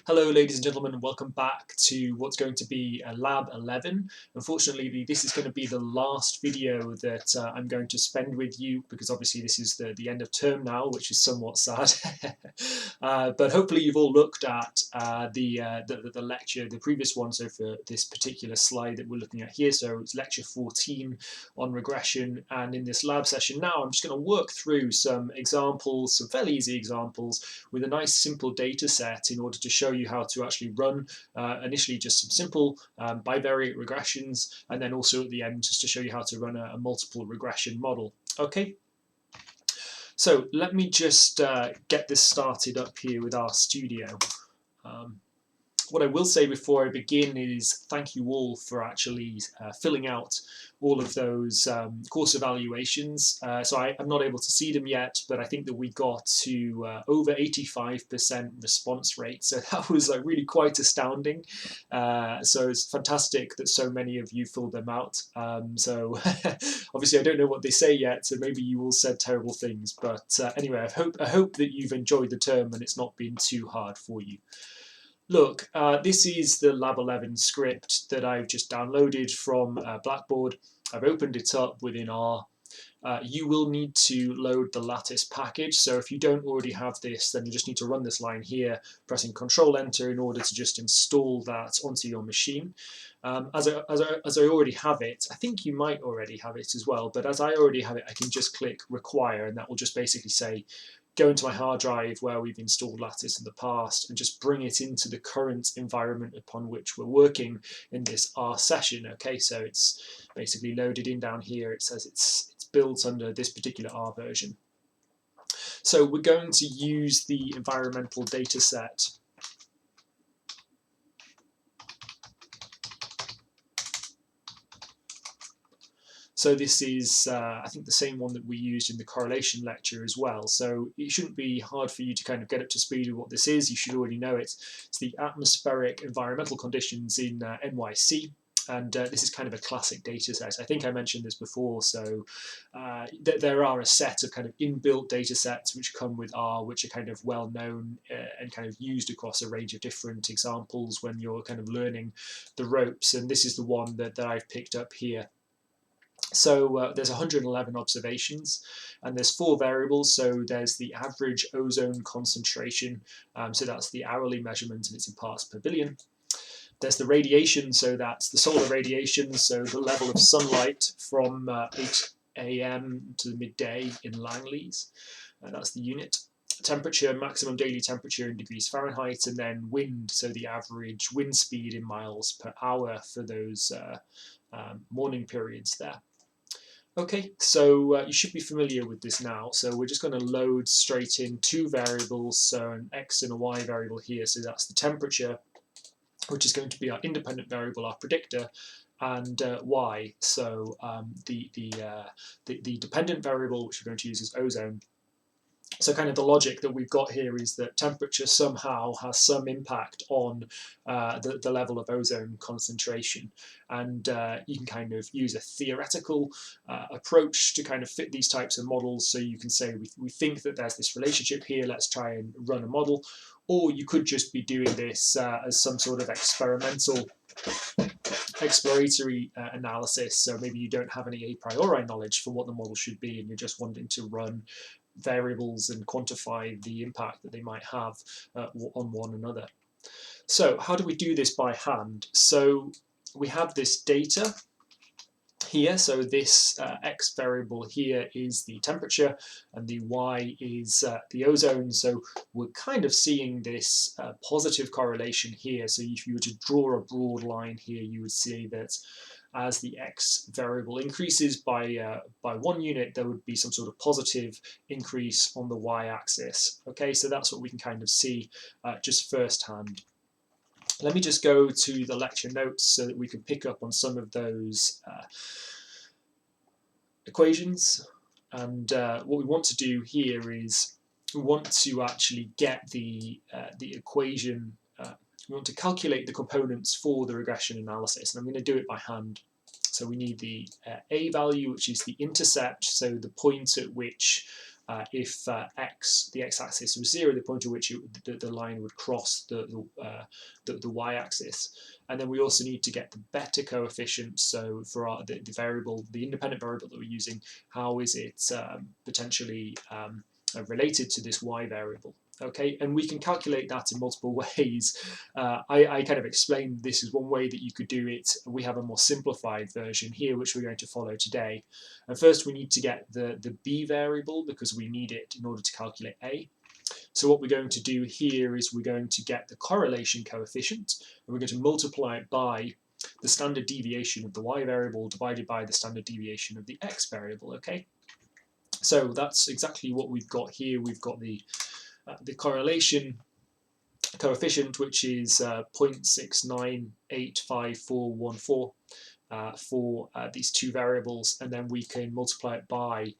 Hello ladies and gentlemen, and welcome back to what's going to be Lab 11. Unfortunately, this is going to be the last video that I'm going to spend with you, because obviously this is the end of term now, which is somewhat sad. But hopefully you've all looked at the lecture, the previous one, so for this particular slide that we're looking at here. So it's lecture 14 on regression, and in this lab session now I'm just going to work through some examples, some fairly easy examples with a nice simple data set in order to show you how to actually run initially just some simple bivariate regressions, and then also at the end just to show you how to run a multiple regression model. Okay, so let me just get this started up here with RStudio. What I will say before I begin is thank you all for actually filling out all of those course evaluations. So I'm not able to see them yet, but I think that we got to over 85% response rate. So that was really quite astounding. So it's fantastic that so many of you filled them out. So obviously I don't know what they say yet, so maybe you all said terrible things. But anyway, I hope that you've enjoyed the term and it's not been too hard for you. Look, this is the Lab 11 script that I've just downloaded from Blackboard. I've opened it up within R. You will need to load the Lattice package, so if you don't already have this, then you just need to run this line here, pressing Control-Enter in order to just install that onto your machine. As I already have it, I think you might already have it as well, but as I already have it, I can just click Require, and that will just basically say, go into my hard drive where we've installed Lattice in the past and just bring it into the current environment upon which we're working in this R session. Okay, so it's basically loaded in down here. It says it's built under this particular R version. So we're going to use the environmental data set. So this is, I think, the same one that we used in the correlation lecture as well. So it shouldn't be hard for you to kind of get up to speed with what this is. You should already know it. It's the atmospheric environmental conditions in NYC. And this is kind of a classic data set. I think I mentioned this before. So there are a set of kind of inbuilt data sets which come with R, which are kind of well known and kind of used across a range of different examples when you're kind of learning the ropes. And this is the one that I've picked up here. So there's 111 observations, and there's 4 variables. So there's the average ozone concentration, so that's the hourly measurement, and it's in parts per billion. There's the radiation, so that's the solar radiation, so the level of sunlight from 8 AM to midday in Langleys, that's the unit. Temperature, maximum daily temperature in degrees Fahrenheit, and then wind, so the average wind speed in miles per hour for those morning periods there. Okay, so you should be familiar with this now. So we're just going to load straight in 2 variables, so an X and a Y variable here. So that's the temperature, which is going to be our independent variable, our predictor, and Y. So the dependent variable, which we're going to use, is ozone. So kind of the logic that we've got here is that temperature somehow has some impact on the level of ozone concentration. And you can kind of use a theoretical approach to kind of fit these types of models. So you can say, we think that there's this relationship here, let's try and run a model. Or you could just be doing this as some sort of exploratory analysis. So maybe you don't have any a priori knowledge for what the model should be, and you're just wanting to run variables and quantify the impact that they might have on one another. So how do we do this by hand? So we have this data here. So this X variable here is the temperature, and the Y is the ozone. So we're kind of seeing this positive correlation here. So if you were to draw a broad line here, you would see that as the X variable increases by 1 unit, there would be some sort of positive increase on the Y-axis. Okay, so that's what we can kind of see just firsthand. Let me just go to the lecture notes so that we can pick up on some of those equations. And what we want to do here is we want to actually get the equation. We want to calculate the components for the regression analysis, and I'm going to do it by hand. So we need the A value, which is the intercept, so the point at which if the x-axis was 0, the point at which the line would cross the y-axis. And then we also need to get the beta coefficient. So for the variable, the independent variable that we're using, how is it potentially related to this y variable? Okay, and we can calculate that in multiple ways. I kind of explained this is one way that you could do it. We have a more simplified version here, which we're going to follow today. And first we need to get the b variable, because we need it in order to calculate a. So what we're going to do here is we're going to get the correlation coefficient, and we're going to multiply it by the standard deviation of the y variable divided by the standard deviation of the x variable, okay? So that's exactly what we've got here. We've got the correlation coefficient, which is 0.698514 for these two variables, and then we can multiply it by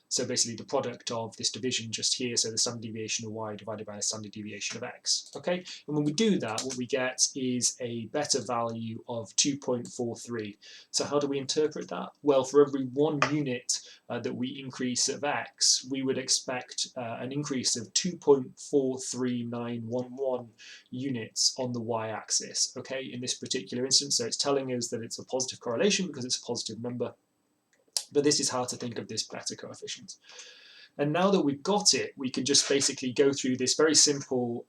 so basically the product of this division just here, so the standard deviation of y divided by the standard deviation of x. Okay, and when we do that, what we get is a beta value of 2.43. So how do we interpret that? Well, for every 1 unit that we increase of x, we would expect an increase of 2.43911 units on the y-axis. Okay, in this particular instance, so it's telling us that it's a positive correlation because it's a positive number. But this is how to think of this beta coefficient. And now that we've got it, we can just basically go through this very simple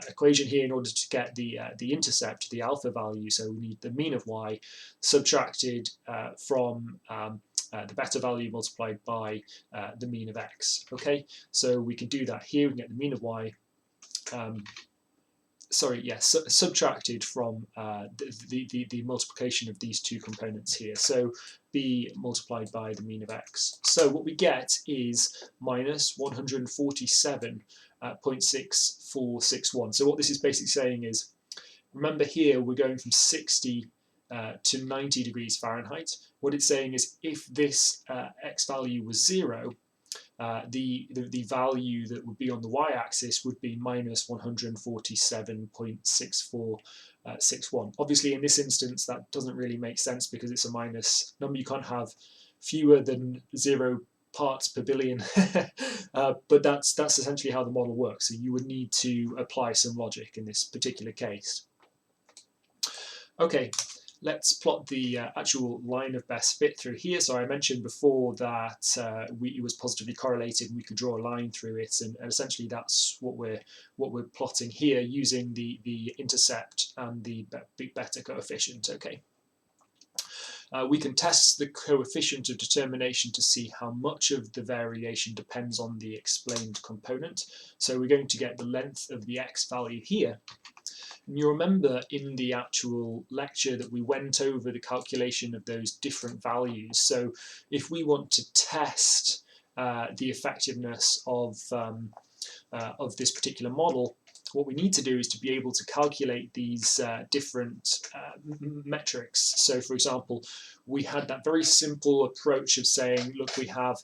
equation here in order to get the intercept, the alpha value. So we need the mean of y subtracted from the beta value multiplied by the mean of x. Okay, so we can do that here. We can get the mean of y. Subtracted from the multiplication of these two components here. So b multiplied by the mean of x. So what we get is minus 147.6461. So what this is basically saying is, remember here we're going from 60 to 90 degrees Fahrenheit. What it's saying is if this x value was 0, the value that would be on the y-axis would be minus 147.6461. Obviously, in this instance, that doesn't really make sense because it's a minus number. You can't have fewer than 0 parts per billion, but that's essentially how the model works. So you would need to apply some logic in this particular case. Okay. Let's plot the actual line of best fit through here. So I mentioned before that it was positively correlated, and we could draw a line through it, and essentially that's what we're plotting here using the intercept and the beta coefficient. Okay. We can test the coefficient of determination to see how much of the variation depends on the explained component. So we're going to get the length of the x value here. And you remember in the actual lecture that we went over the calculation of those different values. So if we want to test the effectiveness of this particular model, what we need to do is to be able to calculate these different metrics. So for example, we had that very simple approach of saying, look, we have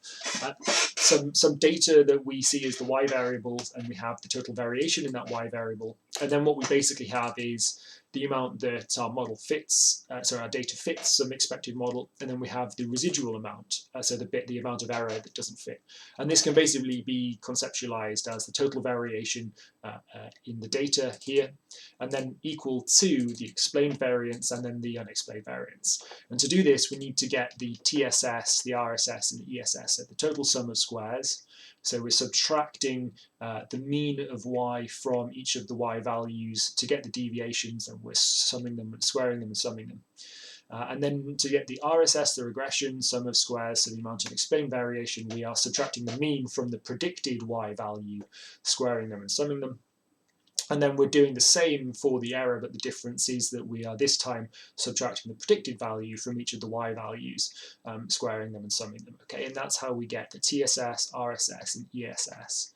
some data that we see as the y variables, and we have the total variation in that y variable. And then what we basically have is the amount that our model fits, our data fits some expected model, and then we have the residual amount, so the amount of error that doesn't fit. And this can basically be conceptualized as the total variation in the data here, and then equal to the explained variance and then the unexplained variance. And to do this, we need to get the TSS, the RSS, and the ESS, so the total sum of squares. So we're subtracting the mean of y from each of the y values to get the deviations, and we're summing them and squaring them and summing them. And then to get the RSS, the regression, sum of squares, so the amount of explained variation, we are subtracting the mean from the predicted y value, squaring them and summing them. And then we're doing the same for the error, but the difference is that we are this time subtracting the predicted value from each of the y values, squaring them and summing them. Okay, and that's how we get the TSS, RSS, and ESS.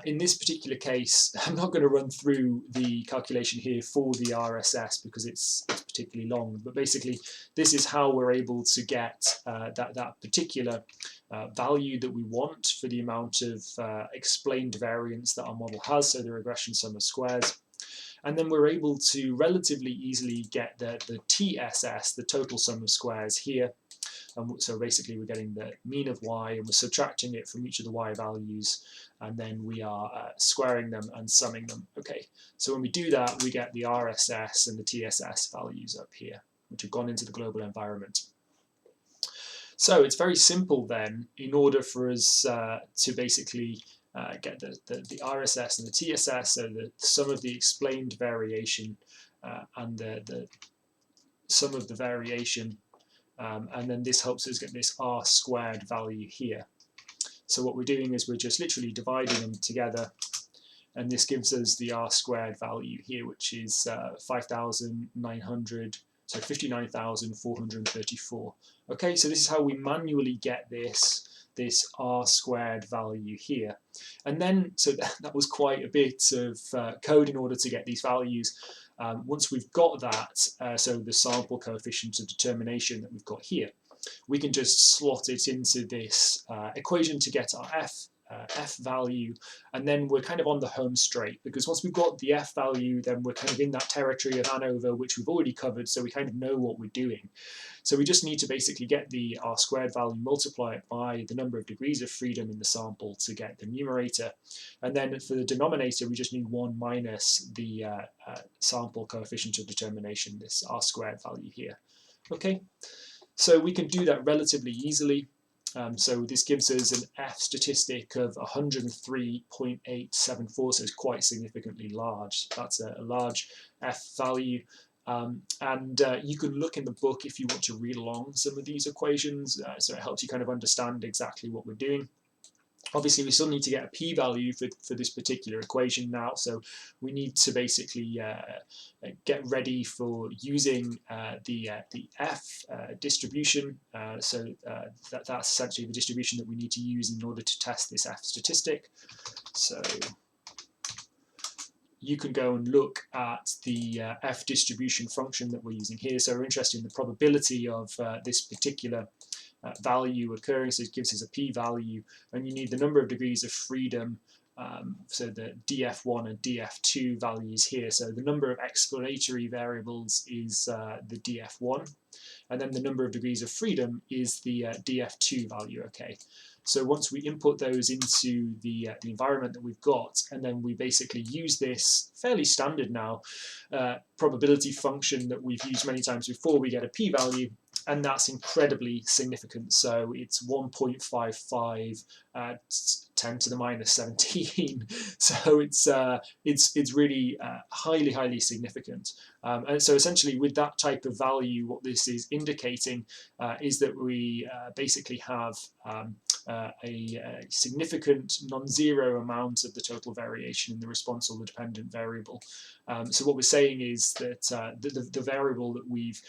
In this particular case, I'm not going to run through the calculation here for the RSS because it's particularly long, but basically this is how we're able to get that particular value that we want for the amount of explained variance that our model has, so the regression sum of squares. And then we're able to relatively easily get the TSS, the total sum of squares here. And so basically we're getting the mean of y and we're subtracting it from each of the y values, and then we are squaring them and summing them. Okay, so when we do that, we get the RSS and the TSS values up here, which have gone into the global environment. So it's very simple then, in order for us to basically get the RSS and the TSS, so the sum of the explained variation and the sum of the variation, and then this helps us get this R squared value here. So what we're doing is we're just literally dividing them together, and this gives us the R squared value here, which is 5,900, so 59,434. Okay, so this is how we manually get this R squared value here. And then, so that was quite a bit of code in order to get these values. Once we've got that, so the sample coefficient of determination that we've got here, we can just slot it into this equation to get our f value, and then we're kind of on the home straight, because once we've got the f value, then we're kind of in that territory of ANOVA, which we've already covered, so we kind of know what we're doing. So we just need to basically get the R squared value, multiply it by the number of degrees of freedom in the sample to get the numerator, and then for the denominator we just need 1 minus the sample coefficient of determination, this R squared value here. Okay, so we can do that relatively easily. So this gives us an F statistic of 103.874, so it's quite significantly large. That's a large F value. And you can look in the book if you want to read along some of these equations, so it helps you kind of understand exactly what we're doing. Obviously, we still need to get a p-value for this particular equation now, so we need to basically get ready for using the F distribution. So that's essentially the distribution that we need to use in order to test this F statistic. So you can go and look at the F distribution function that we're using here. So we're interested in the probability of this particular value occurring, so it gives us a p-value, and you need the number of degrees of freedom, so the df1 and df2 values here. So the number of explanatory variables is the df1, and then the number of degrees of freedom is the df2 value. Okay, so once we input those into the environment that we've got, and then we basically use this fairly standard now probability function that we've used many times before, we get a p-value, and that's incredibly significant. So it's 1.55 10 to the minus 17. So it's really highly significant. And so essentially, with that type of value, what this is indicating is that we basically have a significant non-zero amount of the total variation in the response or the dependent variable. So what we're saying is that the variable that we've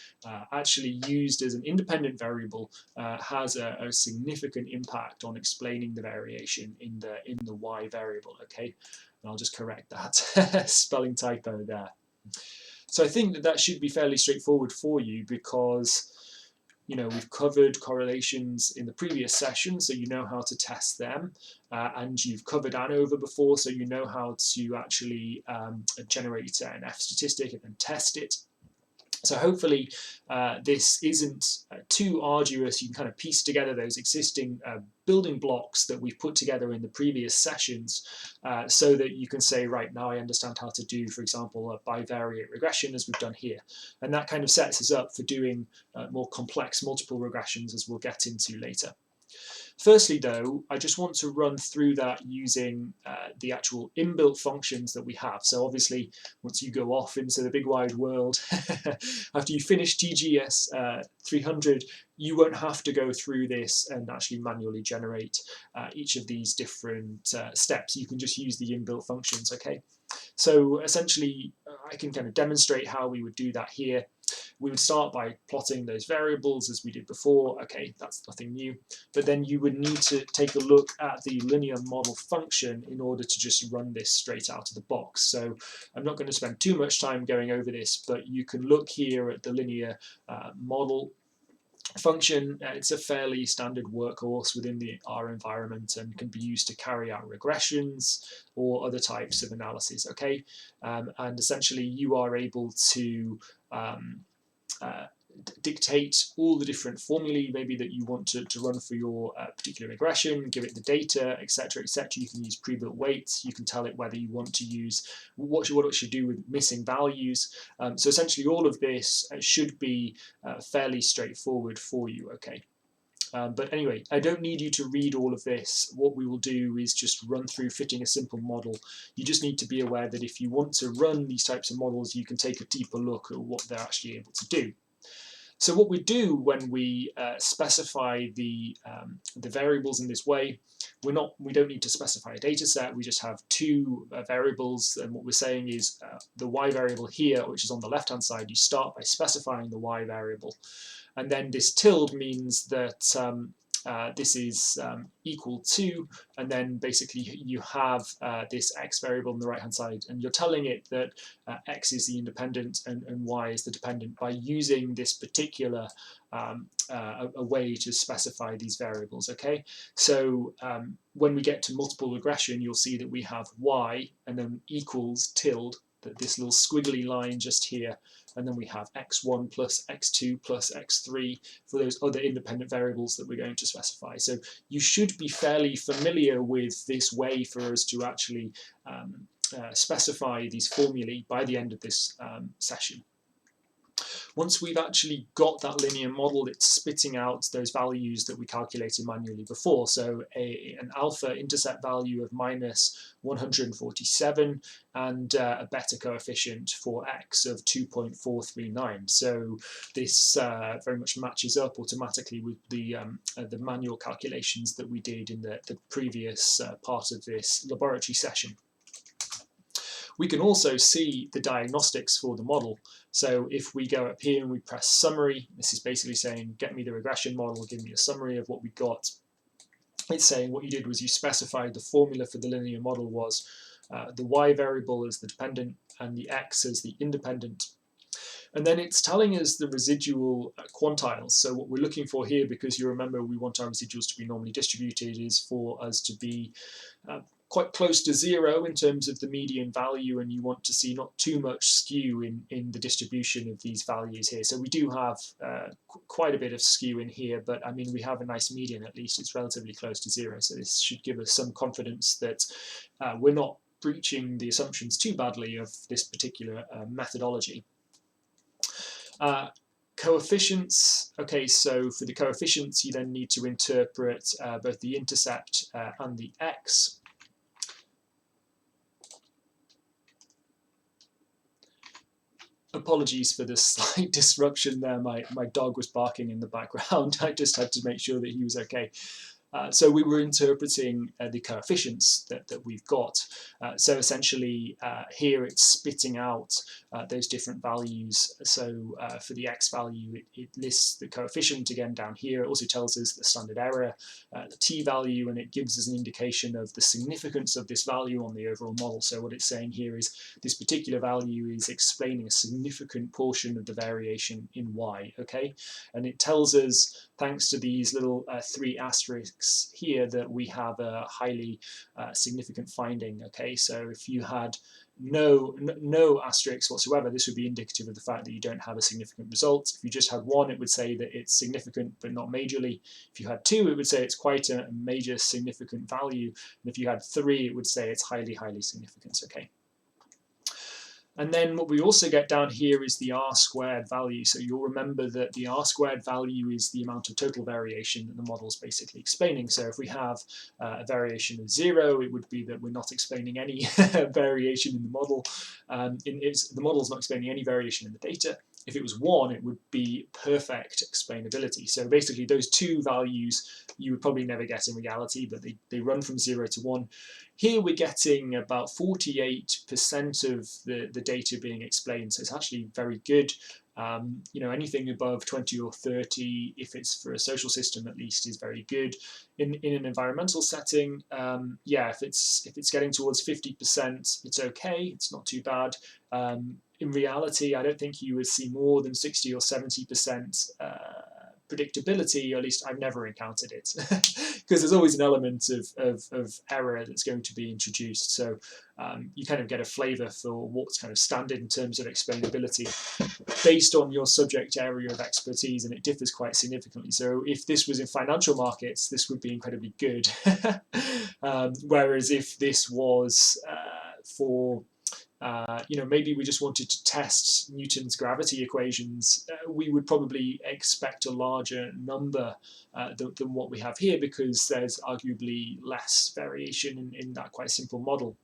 actually used as an independent variable has a significant impact on explaining the variation in the y variable. Okay, and I'll just correct that spelling typo there. So I think that should be fairly straightforward for you, because we've covered correlations in the previous session, so you know how to test them, and you've covered ANOVA before, so you know how to actually generate an F statistic and then test it. So hopefully this isn't too arduous. You can kind of piece together those existing building blocks that we've put together in the previous sessions, so that you can say, right, now I understand how to do, for example, a bivariate regression, as we've done here. And that kind of sets us up for doing more complex multiple regressions, as we'll get into later. Firstly, though, I just want to run through that using the actual inbuilt functions that we have. So obviously, once you go off into the big wide world, after you finish TGS 300, you won't have to go through this and actually manually generate each of these different steps. You can just use the inbuilt functions, okay? So essentially, I can kind of demonstrate how we would do that here. We would start by plotting those variables as we did before. Okay, that's nothing new. But then you would need to take a look at the linear model function in order to just run this straight out of the box. So I'm not going to spend too much time going over this, but you can look here at the linear model function. It's a fairly standard workhorse within the R environment and can be used to carry out regressions or other types of analysis. Okay, and essentially you are able to dictate all the different formulae maybe that you want to run for your particular regression, give it the data, etc., etc. You can use pre-built weights. You can tell it whether you want to use what it should do with missing values. So essentially all of this should be fairly straightforward for you, okay? But anyway, I don't need you to read all of this. What we will do is just run through fitting a simple model. You just need to be aware that if you want to run these types of models, you can take a deeper look at what they're actually able to do. So what we do when we specify the variables in this way, we don't need to specify a data set. We just have two variables, and what we're saying is the y variable here, which is on the left hand side, you start by specifying the y variable, and then this tilde means that this is equal to, and then basically you have this x variable on the right hand side, and you're telling it that x is the independent and y is the dependent by using this particular a way to specify these variables, okay? So when we get to multiple regression, you'll see that we have y and then equals tilde, this little squiggly line just here, and then we have x1 plus x2 plus x3 for those other independent variables that we're going to specify. So you should be fairly familiar with this way for us to actually specify these formulae by the end of this session. Once we've actually got that linear model, it's spitting out those values that we calculated manually before. So an alpha intercept value of minus 147 and a beta coefficient for x of 2.439. So this very much matches up automatically with the manual calculations that we did in the previous part of this laboratory session. We can also see the diagnostics for the model. So if we go up here and we press summary, this is basically saying get me the regression model, give me a summary of what we got. It's saying what you did was you specified the formula for the linear model was the y variable as the dependent and the x as the independent. And then it's telling us the residual quantiles. So what we're looking for here, because you remember we want our residuals to be normally distributed, is for us to be quite close to zero in terms of the median value, and you want to see not too much skew in the distribution of these values here. So we do have quite a bit of skew in here, but I mean we have a nice median, at least it's relatively close to zero, so this should give us some confidence that we're not breaching the assumptions too badly of this particular methodology. Coefficients, okay, so for the coefficients you then need to interpret both the intercept and the x. Apologies for the slight disruption there, my dog was barking in the background. I just had to make sure that he was okay. So we were interpreting the coefficients that we've got. So essentially here it's spitting out those different values. So for the x value, it lists the coefficient again down here. It also tells us the standard error, the t-value, and it gives us an indication of the significance of this value on the overall model. So what it's saying here is this particular value is explaining a significant portion of the variation in y, okay? And it tells us, thanks to these little 3 asterisks here, that we have a highly significant finding, okay? So if you had no asterisks whatsoever, this would be indicative of the fact that you don't have a significant result. If you just had 1, it would say that it's significant but not majorly. If you had 2, it would say it's quite a major significant value. And if you had 3, it would say it's highly significant, okay? And then what we also get down here is the R-squared value. So you'll remember that the R-squared value is the amount of total variation that the model is basically explaining. So if we have a variation of 0, it would be that we're not explaining any variation in the model. The model is not explaining any variation in the data. If it was 1, it would be perfect explainability. So basically those 2 values you would probably never get in reality, but they run from 0 to 1. Here we're getting about 48% of the data being explained, so it's actually very good. You know, anything above 20 or 30, if it's for a social system at least, is very good. In an environmental setting, yeah, if it's getting towards 50%, it's okay. It's not too bad. In reality, I don't think you would see more than 60 or 70% predictability, or at least I've never encountered it, because there's always an element of error that's going to be introduced. So you kind of get a flavour for what's kind of standard in terms of explainability based on your subject area of expertise, and it differs quite significantly. So if this was in financial markets, this would be incredibly good. Whereas if this was for maybe we just wanted to test Newton's gravity equations, we would probably expect a larger number than what we have here, because there's arguably less variation in that quite simple model.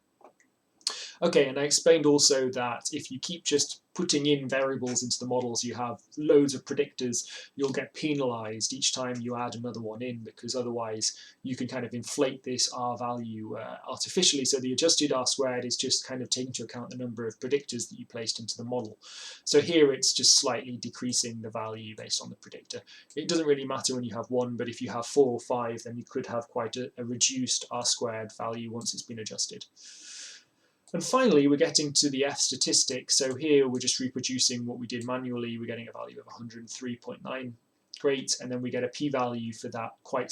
Okay, and I explained also that if you keep just putting in variables into the models, you have loads of predictors, you'll get penalized each time you add another one in, because otherwise you can kind of inflate this R value artificially. So the adjusted R squared is just kind of taking into account the number of predictors that you placed into the model. So here it's just slightly decreasing the value based on the predictor. It doesn't really matter when you have one, but if you have 4 or 5, then you could have quite a reduced R squared value once it's been adjusted. And finally, we're getting to the F statistic. So here we're just reproducing what we did manually. We're getting a value of 103.9. Great. And then we get a p-value for that quite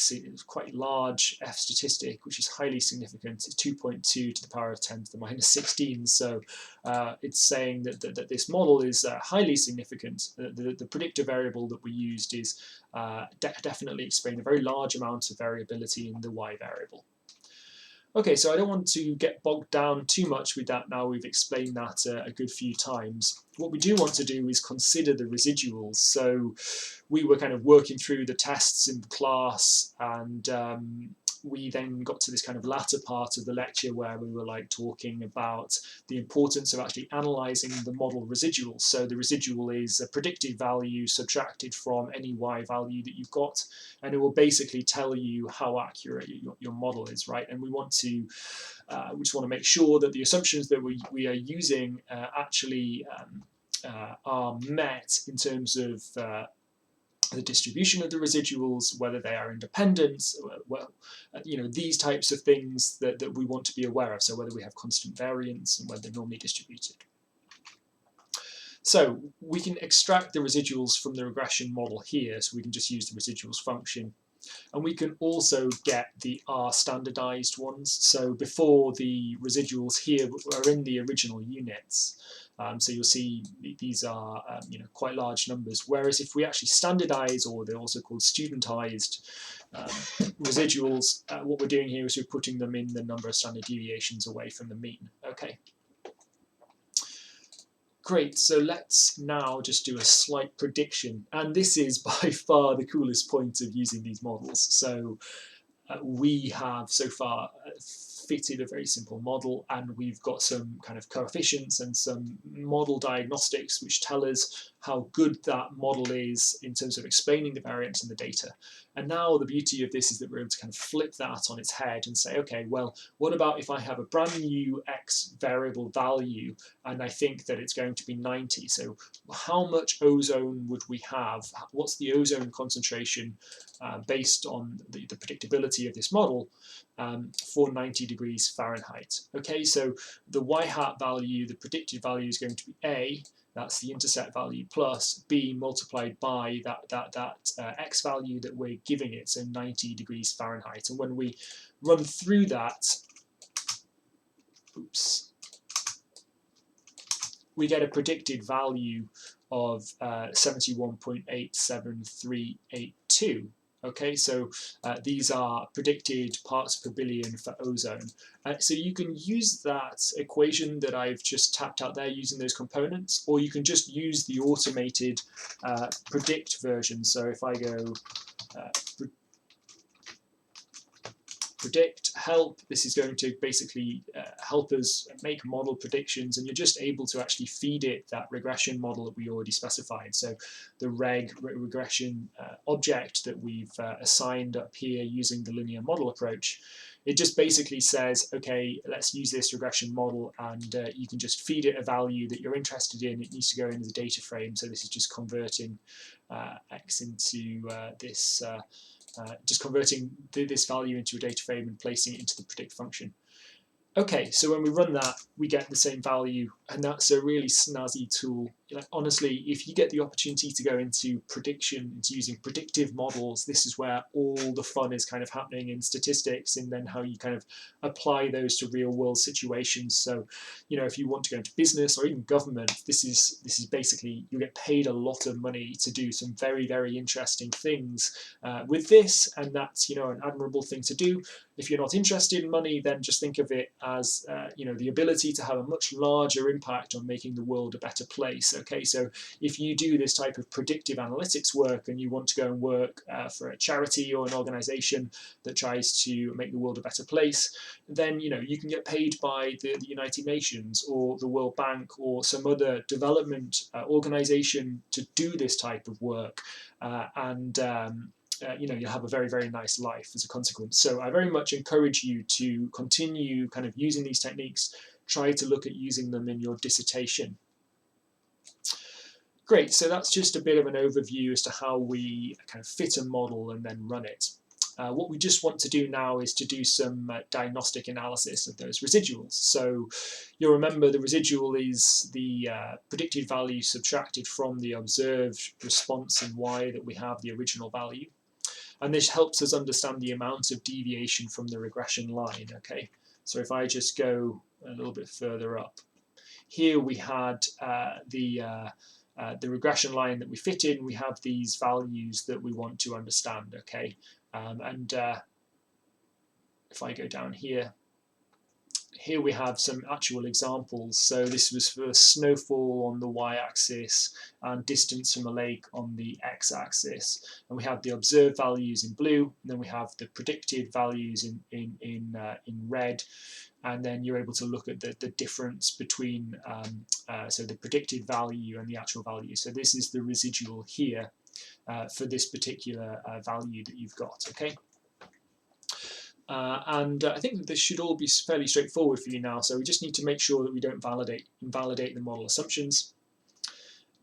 large F statistic, which is highly significant. It's 2.2 to the power of 10 to the minus 16. So it's saying that this model is highly significant. The predictor variable that we used is definitely explaining a very large amount of variability in the Y variable. Okay, so I don't want to get bogged down too much with that now. We've explained that a good few times. What we do want to do is consider the residuals. So we were kind of working through the tests in the class, and we then got to this kind of latter part of the lecture where we were like talking about the importance of actually analysing the model residuals. So the residual is a predicted value subtracted from any Y value that you've got, and it will basically tell you how accurate your model is, right? And we just want to make sure that the assumptions that we are using actually are met in terms of the distribution of the residuals, whether they are independent, these types of things that we want to be aware of. So whether we have constant variance and whether they're normally distributed. So we can extract the residuals from the regression model here, so we can just use the residuals function. And we can also get the R standardized ones. So before, the residuals here are in the original units. So you'll see these are quite large numbers. Whereas if we actually standardize, or they're also called studentized residuals, what we're doing here is we're putting them in the number of standard deviations away from the mean. Okay. Great, so let's now just do a slight prediction, and this is by far the coolest point of using these models. So we have so far fitted a very simple model, and we've got some kind of coefficients and some model diagnostics which tell us how good that model is in terms of explaining the variance in the data. And now the beauty of this is that we're able to kind of flip that on its head and say, okay, well, what about if I have a brand new X variable value and I think that it's going to be 90? So how much ozone would we have? What's the ozone concentration based on the predictability of this model for 90 degrees Fahrenheit? Okay, so the Y hat value, the predicted value, is going to be A. That's the intercept value, plus B multiplied by that X value that we're giving it, so 90 degrees Fahrenheit. And when we run through that, we get a predicted value of 71.87382. Okay, so these are predicted parts per billion for ozone. So you can use that equation that I've just tapped out there using those components, or you can just use the automated predict version. So if I go predict help, this is going to basically help us make model predictions, and you're just able to actually feed it that regression model that we already specified. So the regression object that we've assigned up here using the linear model approach, it just basically says, okay, let's use this regression model, and you can just feed it a value that you're interested in. It needs to go into the data frame, so this is just converting X into this just converting this value into a data frame and placing it into the predict function. Okay, so when we run that, we get the same value, and that's a really snazzy tool. like honestly, if you get the opportunity to go into prediction, into using predictive models, this is where all the fun is kind of happening in statistics, and then how you kind of apply those to real world situations. So, you know, if you want to go into business or even government, this is basically, you get paid a lot of money to do some very, very interesting things with this, and that's, you know, an admirable thing to do. If you're not interested in money, then just think of it as, you know, the ability to have a much larger impact on making the world a better place. Okay, so if you do this type of predictive analytics work and you want to go and work for a charity or an organization that tries to make the world a better place, then, you know, you can get paid by the United Nations or the World Bank or some other development organization to do this type of work, you know, you'll have a very, very nice life as a consequence. So I very much encourage you to continue kind of using these techniques. Try to look at using them in your dissertation. Great, so that's just a bit of an overview as to how we kind of fit a model and then run it. What we just want to do now is to do some diagnostic analysis of those residuals. So you'll remember the residual is the predicted value subtracted from the observed response in Y that we have the original value. And this helps us understand the amount of deviation from the regression line. Okay, so if I just go a little bit further up, here we had the regression line that we fit in. We have these values that we want to understand. Okay, if I go down here, we have some actual examples. So this was for snowfall on the y-axis and distance from a lake on the x-axis. And we have the observed values in blue, and then we have the predicted values in red. And then you're able to look at the difference between so the predicted value and the actual value. So this is the residual here for this particular value that you've got. Okay. I think that this should all be fairly straightforward for you now. So we just need to make sure that we don't invalidate the model assumptions.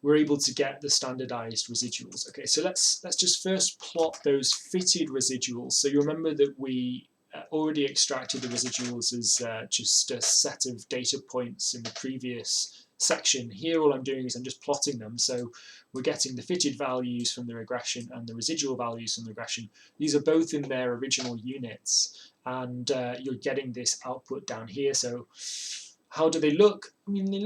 We're able to get the standardized residuals. Okay, so let's just first plot those fitted residuals. So you remember that we already extracted the residuals as just a set of data points in the previous section. Here all I'm doing is I'm just plotting them. So we're getting the fitted values from the regression and the residual values from the regression. These are both in their original units, and you're getting this output down here. So how do they look? I mean, they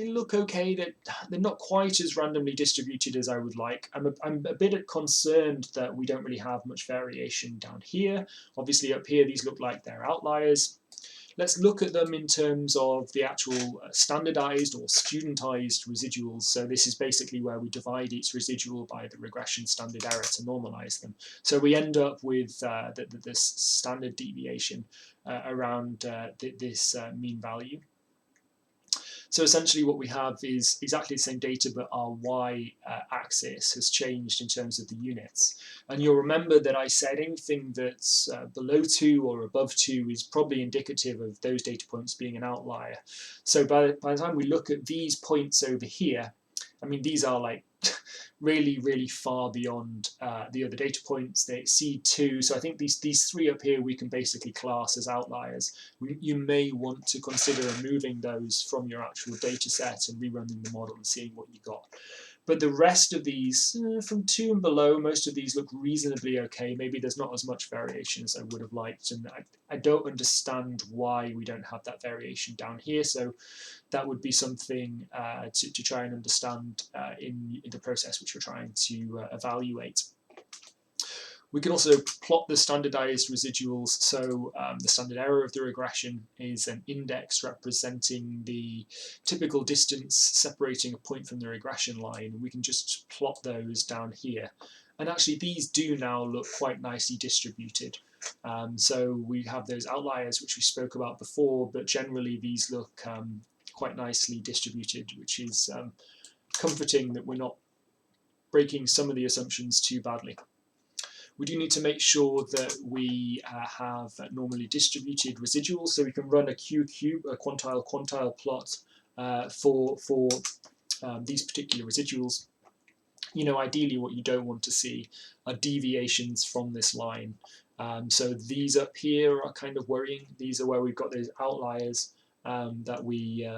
look okay. They're not quite as randomly distributed as I would like. I'm a bit concerned that we don't really have much variation down here. Obviously up here these look like they're outliers. Let's look at them in terms of the actual standardized or studentized residuals. So this is basically where we divide each residual by the regression standard error to normalize them. So we end up with this standard deviation around this mean value. So essentially what we have is exactly the same data, but our y-axis has changed in terms of the units. And you'll remember that I said anything that's below 2 or above 2 is probably indicative of those data points being an outlier. So by the time we look at these points over here, I mean, these are like really, really far beyond the other data points. They exceed 2. So I think these 3 up here we can basically class as outliers. You may want to consider removing those from your actual data set and rerunning the model and seeing what you got. But the rest of these, from 2 and below, most of these look reasonably okay. Maybe there's not as much variation as I would have liked, and I don't understand why we don't have that variation down here. So that would be something to try and understand in the process which we're trying to evaluate. We can also plot the standardized residuals. So the standard error of the regression is an index representing the typical distance separating a point from the regression line. We can just plot those down here. And actually these do now look quite nicely distributed. So we have those outliers which we spoke about before, but generally these look quite nicely distributed, which is comforting that we're not breaking some of the assumptions too badly. We do need to make sure that we have normally distributed residuals, so we can run a Q-cube, a quantile plot for these particular residuals. You know, ideally what you don't want to see are deviations from this line. So these up here are kind of worrying. These are where we've got those outliers that we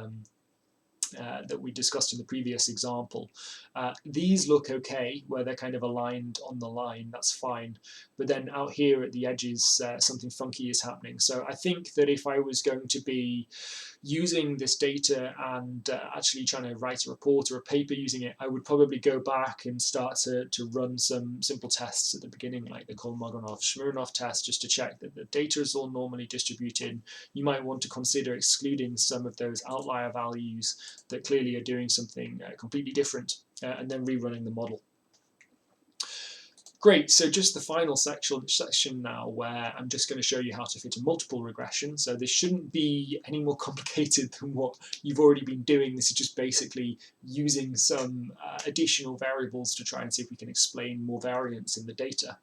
that we discussed in the previous example. These look okay where they're kind of aligned on the line, that's fine. But then out here at the edges, something funky is happening. So I think that if I was going to be using this data and actually trying to write a report or a paper using it, I would probably go back and start to run some simple tests at the beginning, like the Kolmogorov-Smirnov test, just to check that the data is all normally distributed. You might want to consider excluding some of those outlier values that clearly are doing something completely different, and then rerunning the model. Great, so just the final section now where I'm just going to show you how to fit a multiple regression. So this shouldn't be any more complicated than what you've already been doing. This is just basically using some additional variables to try and see if we can explain more variance in the data.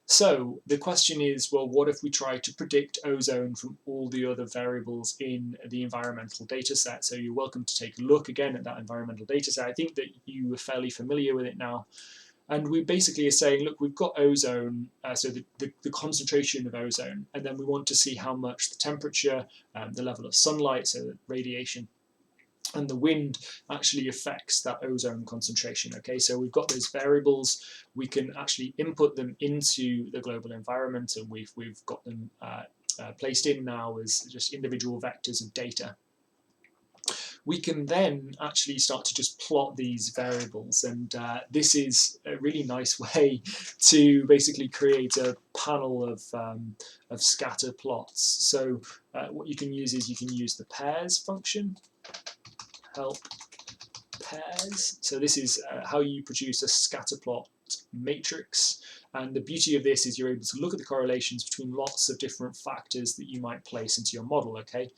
So the question is, well, what if we try to predict ozone from all the other variables in the environmental data set? So you're welcome to take a look again at that environmental data set. I think that you are fairly familiar with it now. And we basically are saying, look, we've got ozone, so the concentration of ozone, and then we want to see how much the temperature, the level of sunlight, so the radiation, and the wind actually affects that ozone concentration. Okay, so we've got those variables, we can actually input them into the global environment, and we've got them placed in now as just individual vectors of data. We can then actually start to just plot these variables, and this is a really nice way to basically create a panel of scatter plots. So what you can use is you can use the pairs function, help pairs. So this is how you produce a scatter plot matrix. And the beauty of this is you're able to look at the correlations between lots of different factors that you might place into your model, okay?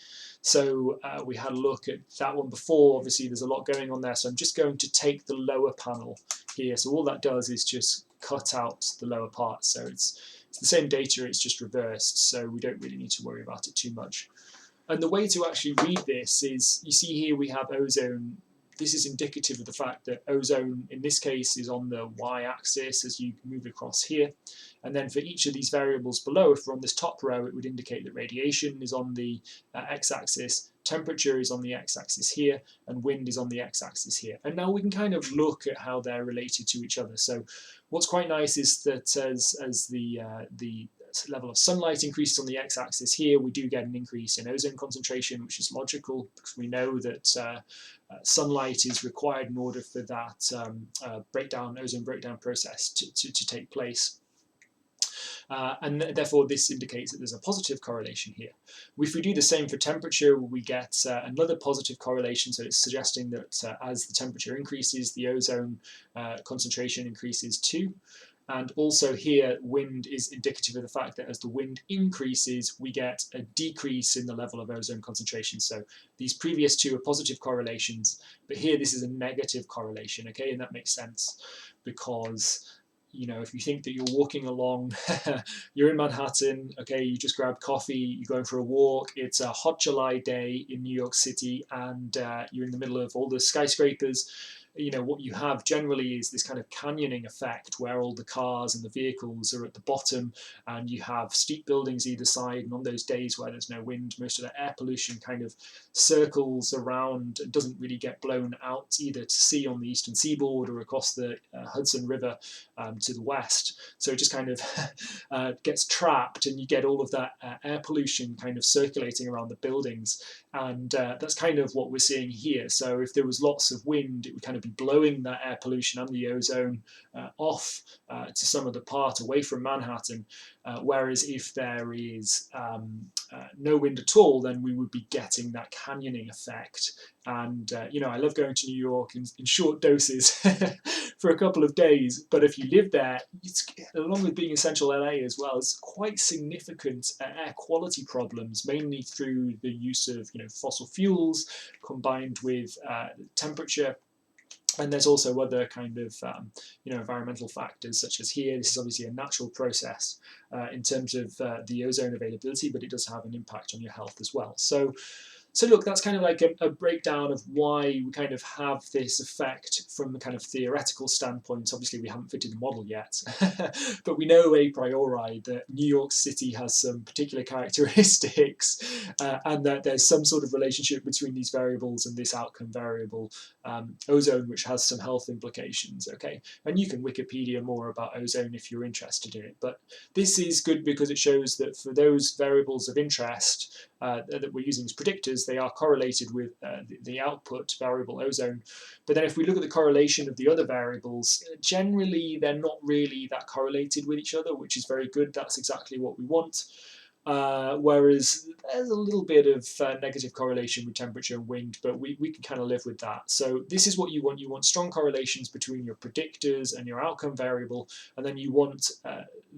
So we had a look at that one before. Obviously, there's a lot going on there. So I'm just going to take the lower panel here. So all that does is just cut out the lower part. So it's the same data, it's just reversed. So we don't really need to worry about it too much. And the way to actually read this is, you see here we have ozone. This is indicative of the fact that ozone, in this case, is on the y-axis as you move across here. And then for each of these variables below, if we're on this top row, it would indicate that radiation is on the x-axis, temperature is on the x-axis here, and wind is on the x-axis here. And now we can kind of look at how they're related to each other. So what's quite nice is that as the level of sunlight increases on the x-axis here, we do get an increase in ozone concentration, which is logical because we know that sunlight is required in order for that ozone breakdown process to take place. And therefore this indicates that there's a positive correlation here. If we do the same for temperature, we get another positive correlation, so it's suggesting that as the temperature increases, the ozone concentration increases too. And also here, wind is indicative of the fact that as the wind increases, we get a decrease in the level of ozone concentration. So these previous two are positive correlations, but here this is a negative correlation, okay? And that makes sense because, you know, if you think that you're walking along, you're in Manhattan, okay, you just grabbed coffee, you're going for a walk, it's a hot July day in New York City, and you're in the middle of all the skyscrapers. You know, what you have generally is this kind of canyoning effect where all the cars and the vehicles are at the bottom and you have steep buildings either side, and on those days where there's no wind, most of the air pollution kind of circles around and doesn't really get blown out either to sea on the eastern seaboard or across the Hudson River to the west. So it just kind of gets trapped, and you get all of that air pollution kind of circulating around the buildings. And that's kind of what we're seeing here. So if there was lots of wind, it would kind of be blowing that air pollution and the ozone off to some other part away from Manhattan. Whereas if there is no wind at all, then we would be getting that canyoning effect. And you know, I love going to New York in short doses for a couple of days, but if you live there, it's, along with being in central LA as well, it's quite significant air quality problems, mainly through the use of, you know, fossil fuels combined with temperature. And there's also other kind of you know, environmental factors, such as here, this is obviously a natural process in terms of the ozone availability, but it does have an impact on your health as well. So So look, that's kind of like a breakdown of why we kind of have this effect from the kind of theoretical standpoint. Obviously, we haven't fitted the model yet, but we know a priori that New York City has some particular characteristics and that there's some sort of relationship between these variables and this outcome variable, ozone, which has some health implications, okay? And you can Wikipedia more about ozone if you're interested in it, but this is good because it shows that for those variables of interest that we're using as predictors, they are correlated with the output variable ozone. But then if we look at the correlation of the other variables, generally they're not really that correlated with each other, which is very good. That's exactly what we want. Whereas there's a little bit of negative correlation with temperature and wind, but we can kind of live with that. So this is what you want. You want strong correlations between your predictors and your outcome variable, and then you want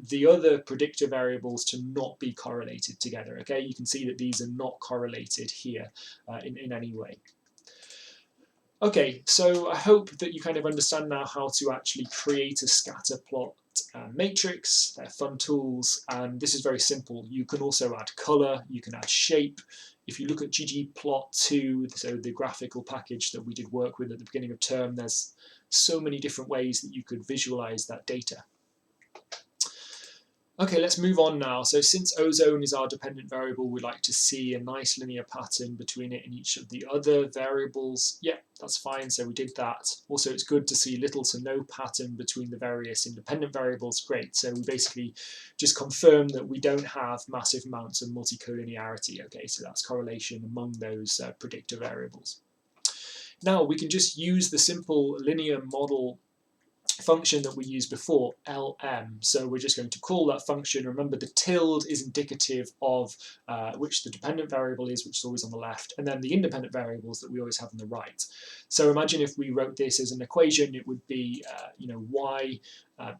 the other predictor variables to not be correlated together. Okay, you can see that these are not correlated here in any way. Okay, so I hope that you kind of understand now how to actually create a scatter plot matrix. They're fun tools, and this is very simple. You can also add color, you can add shape. If you look at ggplot2, so the graphical package that we did work with at the beginning of term, there's so many different ways that you could visualize that data. Okay, let's move on now. So since ozone is our dependent variable, we like to see a nice linear pattern between it and each of the other variables. Yeah, that's fine, so we did that. Also, it's good to see little to no pattern between the various independent variables. Great, so we basically just confirm that we don't have massive amounts of multicollinearity. Okay, so that's correlation among those predictor variables. Now, we can just use the simple linear model function that we used before, lm. So we're just going to call that function. Remember, the tilde is indicative of which the dependent variable is, which is always on the left, and then the independent variables that we always have on the right. So imagine if we wrote this as an equation, it would be y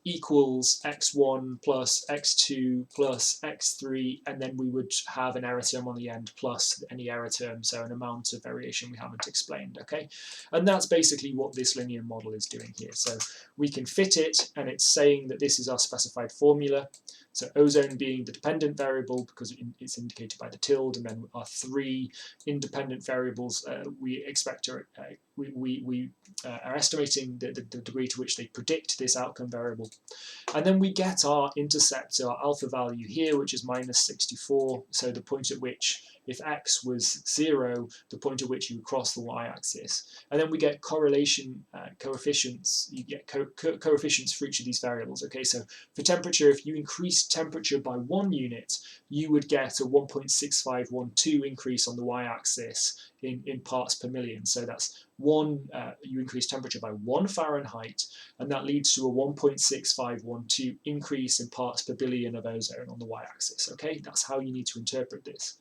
equals x1 plus x2 plus x3, and then we would have an error term on the end plus any error term, so an amount of variation we haven't explained, okay? And that's basically what this linear model is doing here. So we can fit it, and it's saying that this is our specified formula. So ozone being the dependent variable because it's indicated by the tilde, and then our three independent variables we expect we are estimating the degree to which they predict this outcome variable. And then we get our intercept, our alpha value here, which is -64, so the point at which, if x was 0, the point at which you would cross the y-axis. And then we get correlation coefficients, you get coefficients for each of these variables. Okay, so for temperature, if you increase temperature by 1 unit, you would get a 1.6512 increase on the y-axis in parts per million. So that's you increase temperature by 1 Fahrenheit, and that leads to a 1.6512 increase in parts per billion of ozone on the y-axis. Okay, that's how you need to interpret this.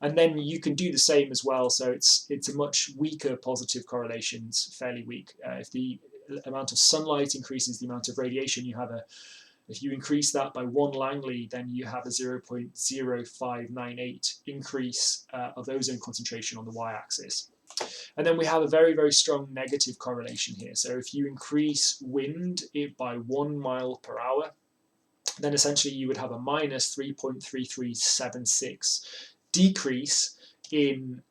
And then you can do the same as well. So it's a much weaker positive correlation. It's fairly weak. If the amount of sunlight increases the amount of radiation, you have if you increase that by 1 Langley, then you have a 0.0598 increase of ozone concentration on the y-axis. And then we have a very, very strong negative correlation here. So if you increase wind by 1 mile per hour, then essentially you would have a -3.3376 decrease in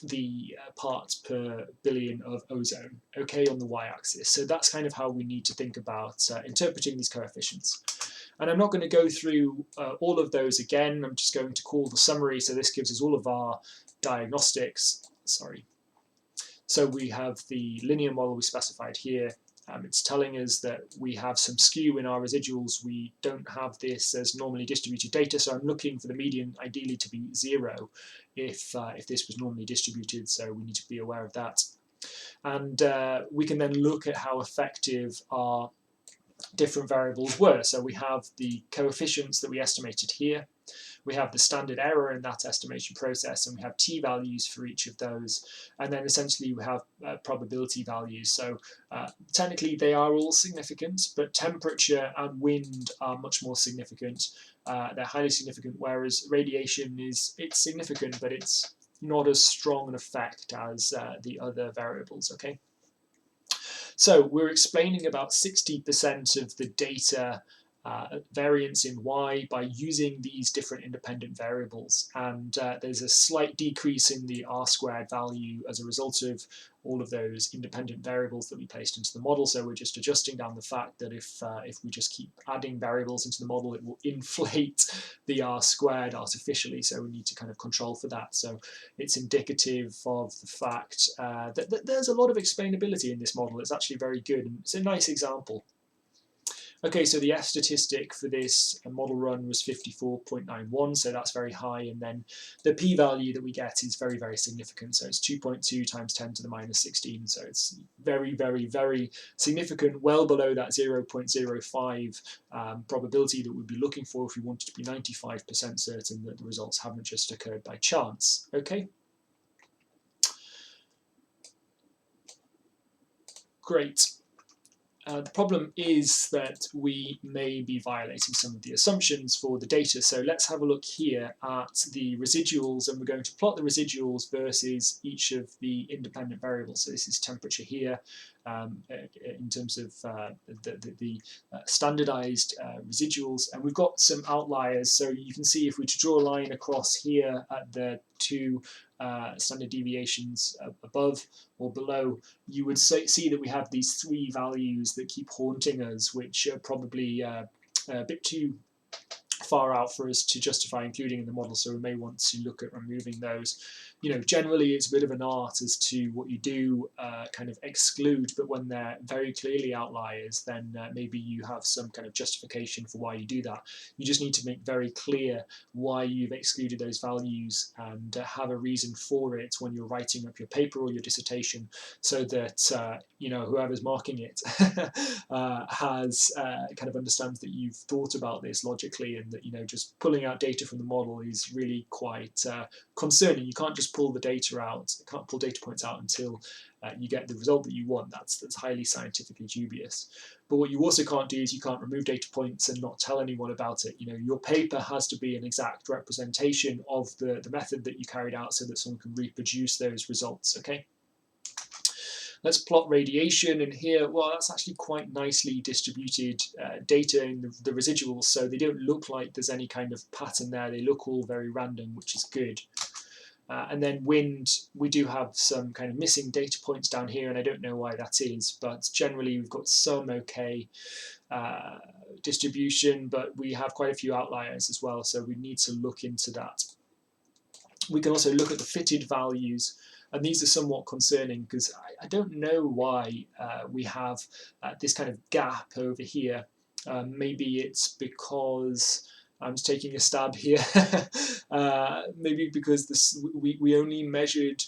the parts per billion of ozone, okay, on the y-axis. So that's kind of how we need to think about interpreting these coefficients. And I'm not going to go through all of those again. I'm just going to call the summary. So this gives us all of our diagnostics. Sorry. So we have the linear model we specified here. It's telling us that we have some skew in our residuals. We don't have this as normally distributed data, so I'm looking for the median ideally to be 0 if this was normally distributed, so we need to be aware of that. And we can then look at how effective our different variables were. So we have the coefficients that we estimated here. We have the standard error in that estimation process, and we have t-values for each of those. And then essentially we have probability values. So technically they are all significant, but temperature and wind are much more significant. They're highly significant, whereas radiation it's significant, but it's not as strong an effect as the other variables, okay? So we're explaining about 60% of the data variance in y by using these different independent variables, and there's a slight decrease in the r² value as a result of all of those independent variables that we placed into the model. So we're just adjusting down the fact that if we just keep adding variables into the model, it will inflate the r² artificially, so we need to kind of control for that. So it's indicative of the fact that there's a lot of explainability in this model. It's actually very good, and it's a nice example. Okay, so the F statistic for this model run was 54.91, so that's very high, and then the p-value that we get is very, very significant, so it's 2.2 times 10 to the minus 16, so it's very, very, very significant, well below that 0.05 probability that we'd be looking for if we wanted to be 95% certain that the results haven't just occurred by chance. Okay. Great. The problem is that we may be violating some of the assumptions for the data. So let's have a look here at the residuals, and we're going to plot the residuals versus each of the independent variables. So this is temperature here in terms of the standardized residuals, and we've got some outliers. So you can see if we draw a line across here at the two standard deviations above or below, you would see that we have these three values that keep haunting us, which are probably a bit too far out for us to justify including in the model, so we may want to look at removing those. You know, generally it's a bit of an art as to what you do kind of exclude, but when they're very clearly outliers, then maybe you have some kind of justification for why you do that. You just need to make very clear why you've excluded those values and have a reason for it when you're writing up your paper or your dissertation, so that you know, whoever's marking it has kind of understands that you've thought about this logically, and that, you know, just pulling out data from the model is really quite concerning. You can't just pull the data out, you can't pull data points out until you get the result that you want. That's highly scientifically dubious. But what you also can't do is you can't remove data points and not tell anyone about it. You know, your paper has to be an exact representation of the method that you carried out so that someone can reproduce those results, okay? Let's plot radiation, and here, well, that's actually quite nicely distributed data in the residuals, so they don't look like there's any kind of pattern there. They look all very random, which is good. And then wind, we do have some kind of missing data points down here, and I don't know why that is, but generally we've got some okay distribution, but we have quite a few outliers as well, so we need to look into that. We can also look at the fitted values, and these are somewhat concerning because I don't know why we have this kind of gap over here. Maybe it's because, I'm just taking a stab here, maybe because we only measured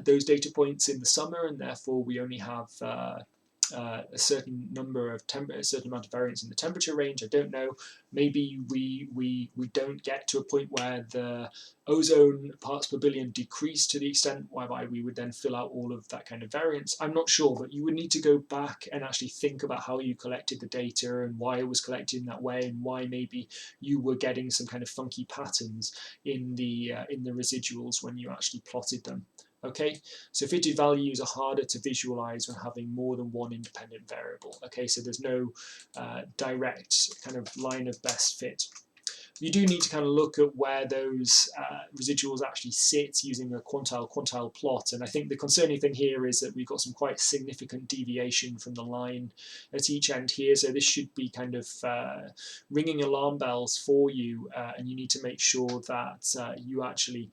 those data points in the summer, and therefore we only have a certain number of a certain amount of variance in the temperature range. I don't know. Maybe we don't get to a point where the ozone parts per billion decrease to the extent whereby we would then fill out all of that kind of variance. I'm not sure, but you would need to go back and actually think about how you collected the data and why it was collected in that way, and why maybe you were getting some kind of funky patterns in the residuals when you actually plotted them. Okay, so fitted values are harder to visualize when having more than one independent variable. Okay, so there's no direct kind of line of best fit. You do need to kind of look at where those residuals actually sit using a quantile plot, and I think the concerning thing here is that we've got some quite significant deviation from the line at each end here, so this should be kind of ringing alarm bells for you, and you need to make sure that you actually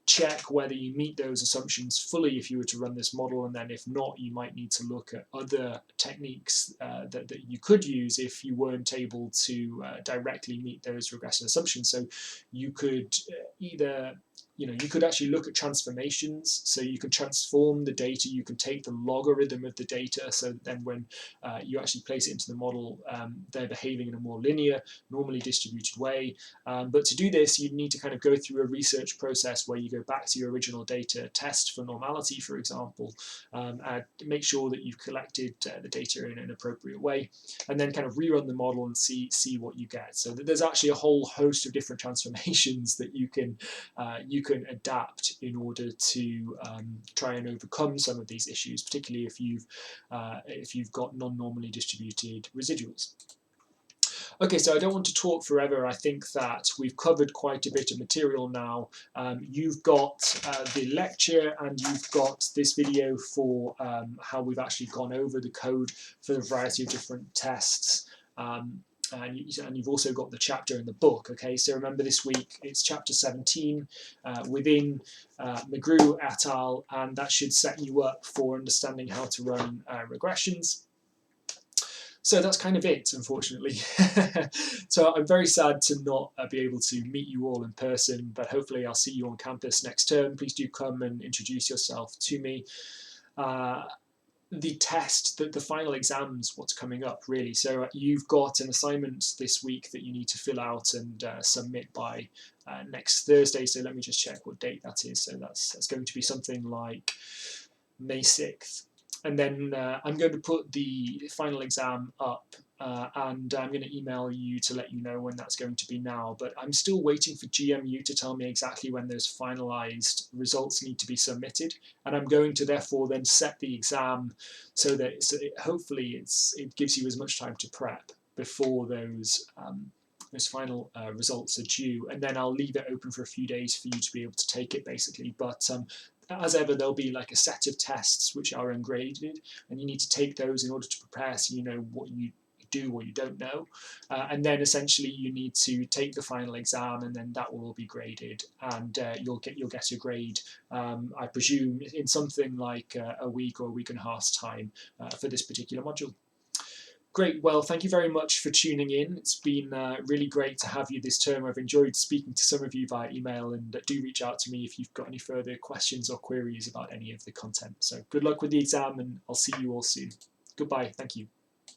check whether you meet those assumptions fully if you were to run this model, and then if not, you might need to look at other techniques that you could use if you weren't able to directly meet those regression assumptions. So you could either, you could actually look at transformations, so you can transform the data, you can take the logarithm of the data, so that then when you actually place it into the model, they're behaving in a more linear, normally distributed way. But to do this, you need to kind of go through a research process where you go back to your original data, test for normality, for example, and make sure that you've collected the data in an appropriate way, and then kind of rerun the model and see what you get. So there's actually a whole host of different transformations that you can adapt in order to try and overcome some of these issues, particularly if you've got non-normally distributed residuals. Okay, so I don't want to talk forever. I think that we've covered quite a bit of material now. You've got the lecture and you've got this video for how we've actually gone over the code for a variety of different tests. And you've also got the chapter in the book. Okay, so remember this week it's chapter 17 within McGrew et al. And that should set you up for understanding how to run regressions. So that's kind of it, unfortunately. So I'm very sad to not be able to meet you all in person, but hopefully I'll see you on campus next term. Please do come and introduce yourself to me. The test, the final exams, what's coming up really. So you've got an assignment this week that you need to fill out and submit by next Thursday. So let me just check what date that is. So that's going to be something like May 6th. And then I'm going to put the final exam up and I'm going to email you to let you know when that's going to be now. But I'm still waiting for GMU to tell me exactly when those finalised results need to be submitted. And I'm going to therefore then set the exam so that hopefully it gives you as much time to prep before those final results are due. And then I'll leave it open for a few days for you to be able to take it basically. But as ever, there'll be like a set of tests which are ungraded, and you need to take those in order to prepare so you know what you do or you don't know. And then essentially you need to take the final exam, and then that will all be graded, and you'll get a grade, I presume, in something like a week or a week and a half's time for this particular module. Great, well, thank you very much for tuning in. It's been really great to have you this term. I've enjoyed speaking to some of you via email, and do reach out to me if you've got any further questions or queries about any of the content. So good luck with the exam, and I'll see you all soon. Goodbye, thank you.